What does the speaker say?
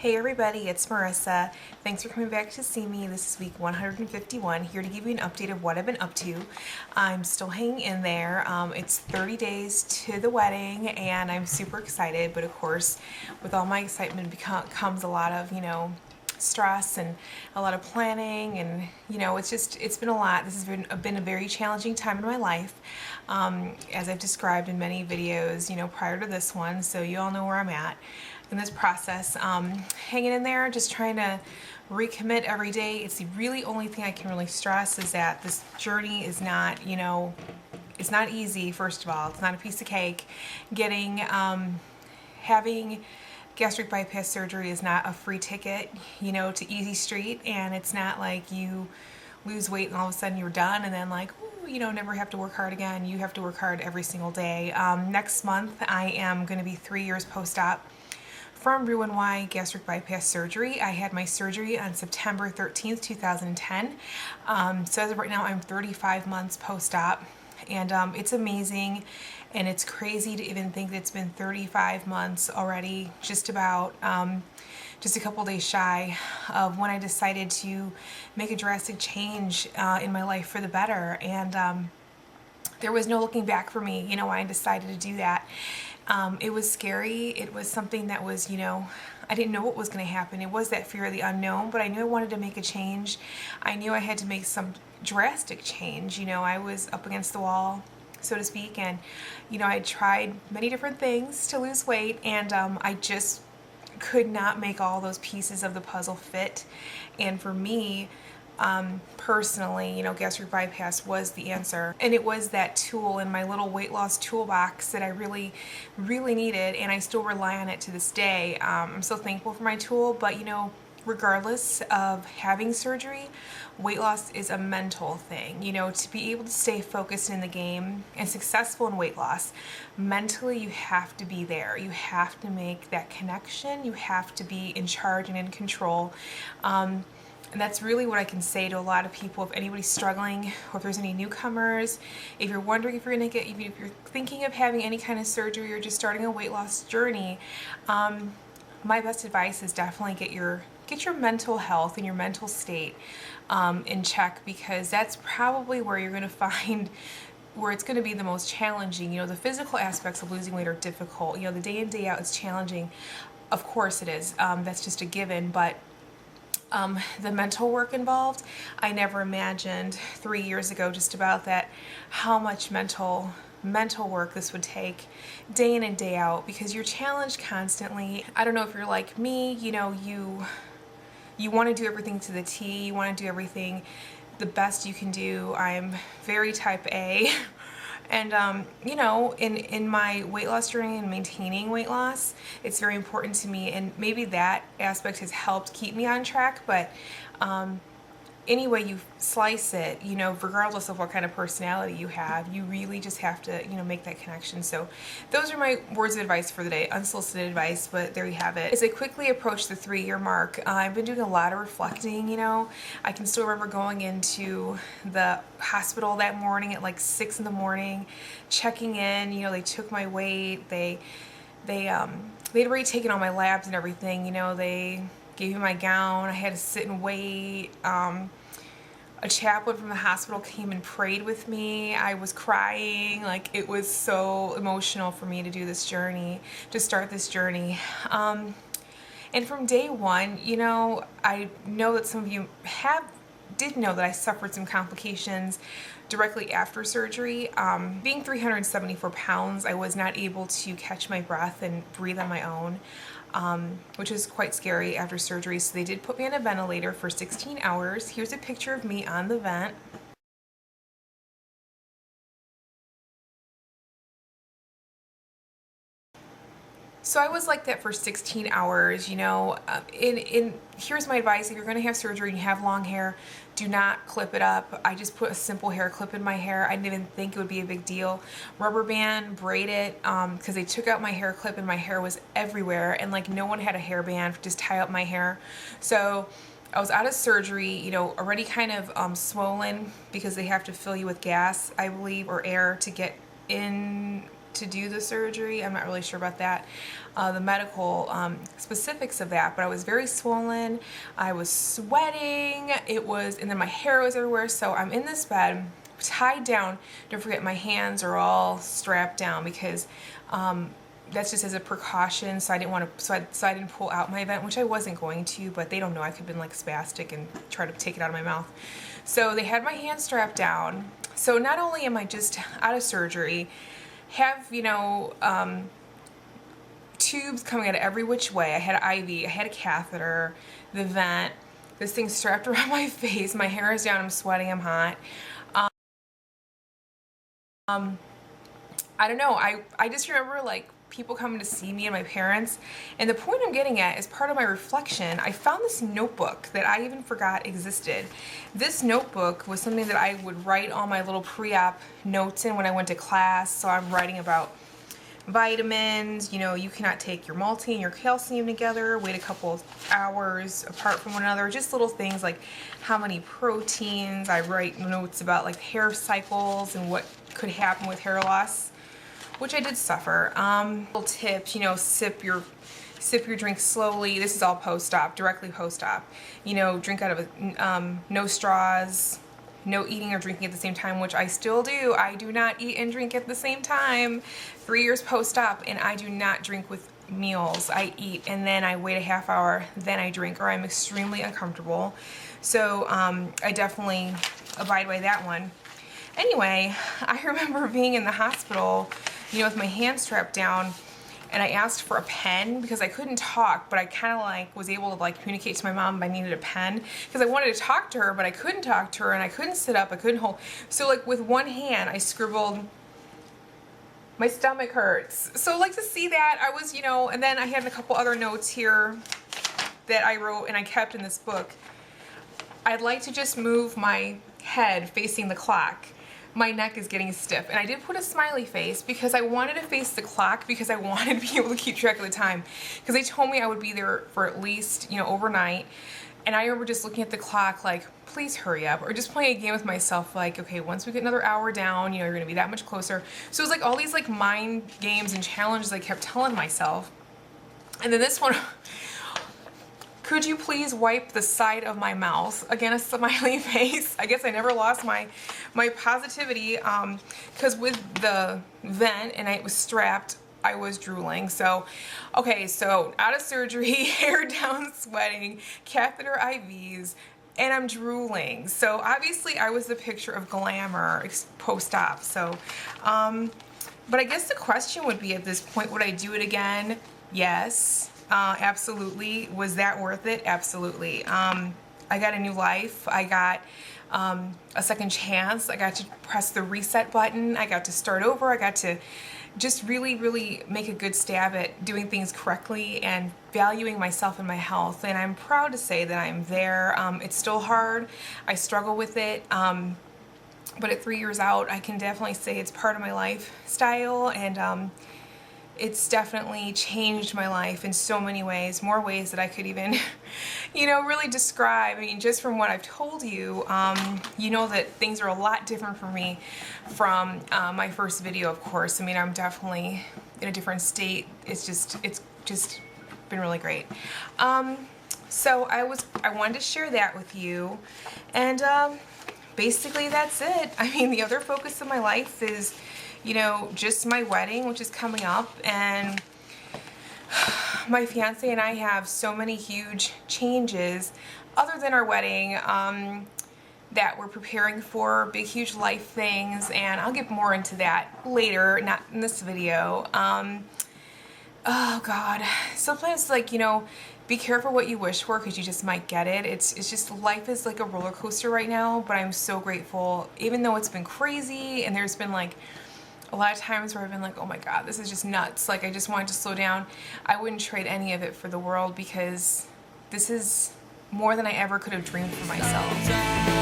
Hey everybody, it's Marissa. Thanks for coming back to see me. This is week 151, here to give you an update of what I've been up to. I'm still hanging in there. It's 30 days to the wedding and I'm super excited, but of course with all my excitement comes a lot of, stress and a lot of planning, and it's been a lot. This has been a very challenging time in my life, as I've described in many videos, prior to this one, so you all know where I'm at in this process. Hanging in there, just trying to recommit every day. It's the really only thing I can really stress is that this journey is not, it's not easy. First of all, it's not a piece of cake. Having gastric bypass surgery is not a free ticket, to easy street, and it's not like you lose weight and all of a sudden you're done and then like, ooh, never have to work hard again. You have to work hard every single day. Next month I am going to be 3 years post-op from Roux-en-Y gastric bypass surgery. I had my surgery on September 13th, 2010. So as of right now, I'm 35 months post-op, and it's amazing, and it's crazy to even think that it's been 35 months already, just about, just a couple days shy of when I decided to make a drastic change in my life for the better. And there was no looking back for me, when I decided to do that. It was scary. It was something that was, I didn't know what was going to happen. It was that fear of the unknown, but I knew I wanted to make a change. I knew I had to make some drastic change. I was up against the wall, so to speak, and, I tried many different things to lose weight, and I just could not make all those pieces of the puzzle fit. And for me, personally, gastric bypass was the answer, and it was that tool in my little weight loss toolbox that I really, really needed, and I still rely on it to this day. I'm so thankful for my tool, but regardless of having surgery, weight loss is a mental thing. To be able to stay focused in the game and successful in weight loss, mentally you have to be there. You have to make that connection. You have to be in charge and in control. And that's really what I can say to a lot of people. If anybody's struggling, or if there's any newcomers, if you're wondering if you're gonna if you're thinking of having any kind of surgery or just starting a weight loss journey, my best advice is definitely get your mental health and your mental state in check, because that's probably where you're gonna find where it's gonna be the most challenging. The physical aspects of losing weight are difficult. The day in, day out is challenging. Of course it is. That's just a given, but the mental work involved, I never imagined 3 years ago just about that, how much mental work this would take day in and day out, because you're challenged constantly. I don't know if you're like me, you want to do everything to the T, you want to do everything the best you can do. I'm very type A. And, in my weight loss journey and maintaining weight loss, it's very important to me, and maybe that aspect has helped keep me on track, but any way you slice it, regardless of what kind of personality you have, you really just have to, make that connection. So those are my words of advice for the day, unsolicited advice, but there you have it. As I quickly approach the 3-year mark, I've been doing a lot of reflecting. I can still remember going into the hospital that morning at like 6 in the morning, checking in. They took my weight, they'd already taken all my labs and everything. They gave me my gown, I had to sit and wait. A chaplain from the hospital came and prayed with me. I was crying. Like, it was so emotional for me to do this journey, to start this journey. And from day one, I know that some of you did know that I suffered some complications directly after surgery. Being 374 pounds, I was not able to catch my breath and breathe on my own, which is quite scary after surgery. So they did put me on a ventilator for 16 hours. Here's a picture of me on the vent. So I was like that for 16 hours, here's my advice: if you're gonna have surgery and you have long hair, do not clip it up. I just put a simple hair clip in my hair. I didn't even think it would be a big deal. Rubber band, braid it, because they took out my hair clip and my hair was everywhere, and like no one had a hairband to just tie up my hair. So I was out of surgery, already kind of swollen, because they have to fill you with gas, I believe, or air to get in to do the surgery. I'm not really sure about that, the medical specifics of that, but I was very swollen. I was sweating. And then my hair was everywhere. So I'm in this bed, tied down. Don't forget, my hands are all strapped down because that's just as a precaution. So I didn't want to. So I didn't pull out my vent, which I wasn't going to. But they don't know. I could have been like spastic and try to take it out of my mouth. So they had my hands strapped down. So not only am I just out of surgery, have, you know, tubes coming out of every which way. I had an IV, I had a catheter, the vent, this thing strapped around my face, my hair is down, I'm sweating, I'm hot. I don't know, I just remember like people coming to see me and my parents, and the point I'm getting at is part of my reflection. I found this notebook that I even forgot existed. This notebook was something that I would write all my little pre-op notes in when I went to class. So I'm writing about vitamins, you know, you cannot take your multi and your calcium together, wait a couple of hours apart from one another, just little things like how many proteins. I write notes about like hair cycles and what could happen with hair loss, which I did suffer. Little tips, you know, sip your drink slowly. This is all post-op, directly post-op. You know, drink out of no straws, no eating or drinking at the same time, which I still do. I do not eat and drink at the same time. 3 years post-op, and I do not drink with meals. I eat and then I wait a half hour, then I drink, or I'm extremely uncomfortable. So I definitely abide by that one. Anyway, I remember being in the hospital, you know, with my hands strapped down, and I asked for a pen because I couldn't talk, but I kind of like was able to like communicate to my mom if I needed a pen, because I wanted to talk to her, but I couldn't talk to her, and I couldn't sit up, I couldn't hold. So like with one hand, I scribbled, "My stomach hurts." So like to see that, I was, you know, and then I had a couple other notes here that I wrote and I kept in this book. I'd like to just move my head facing the clock. My neck is getting stiff. And I did put a smiley face because I wanted to face the clock, because I wanted to be able to keep track of the time. Because they told me I would be there for at least, you know, overnight. And I remember just looking at the clock like, please hurry up. Or just playing a game with myself like, okay, once we get another hour down, you know, you're going to be that much closer. So it was like all these like mind games and challenges I kept telling myself. And then this one, could you please wipe the side of my mouth? Again, a smiley face. I guess I never lost my positivity, because with the vent and it was strapped, I was drooling. So, okay, so out of surgery, hair down, sweating, catheter IVs, and I'm drooling. So obviously I was the picture of glamour post-op. So, but I guess the question would be at this point, would I do it again? Yes. Absolutely. Was that worth it? Absolutely. I got a new life. I got a second chance. I got to press the reset button. I got to start over. I got to just really, really make a good stab at doing things correctly and valuing myself and my health. And I'm proud to say that I'm there. It's still hard. I struggle with it. But at 3 years out, I can definitely say it's part of my lifestyle, and it's definitely changed my life in so many ways, more ways that I could even, you know, really describe. I mean, just from what I've told you, you know that things are a lot different for me from my first video, of course. I mean, I'm definitely in a different state. It's just been really great. So I wanted to share that with you, and basically that's it. I mean, the other focus of my life is, you know, just my wedding, which is coming up, and my fiance and I have so many huge changes other than our wedding that we're preparing for, big huge life things, and I'll get more into that later, not in this video. Oh God, sometimes, like, you know, be careful what you wish for, because you just might get it. It's just, life is like a roller coaster right now, but I'm so grateful, even though it's been crazy, and there's been like a lot of times where I've been like, oh my God, this is just nuts. Like, I just wanted to slow down. I wouldn't trade any of it for the world, because this is more than I ever could have dreamed for myself.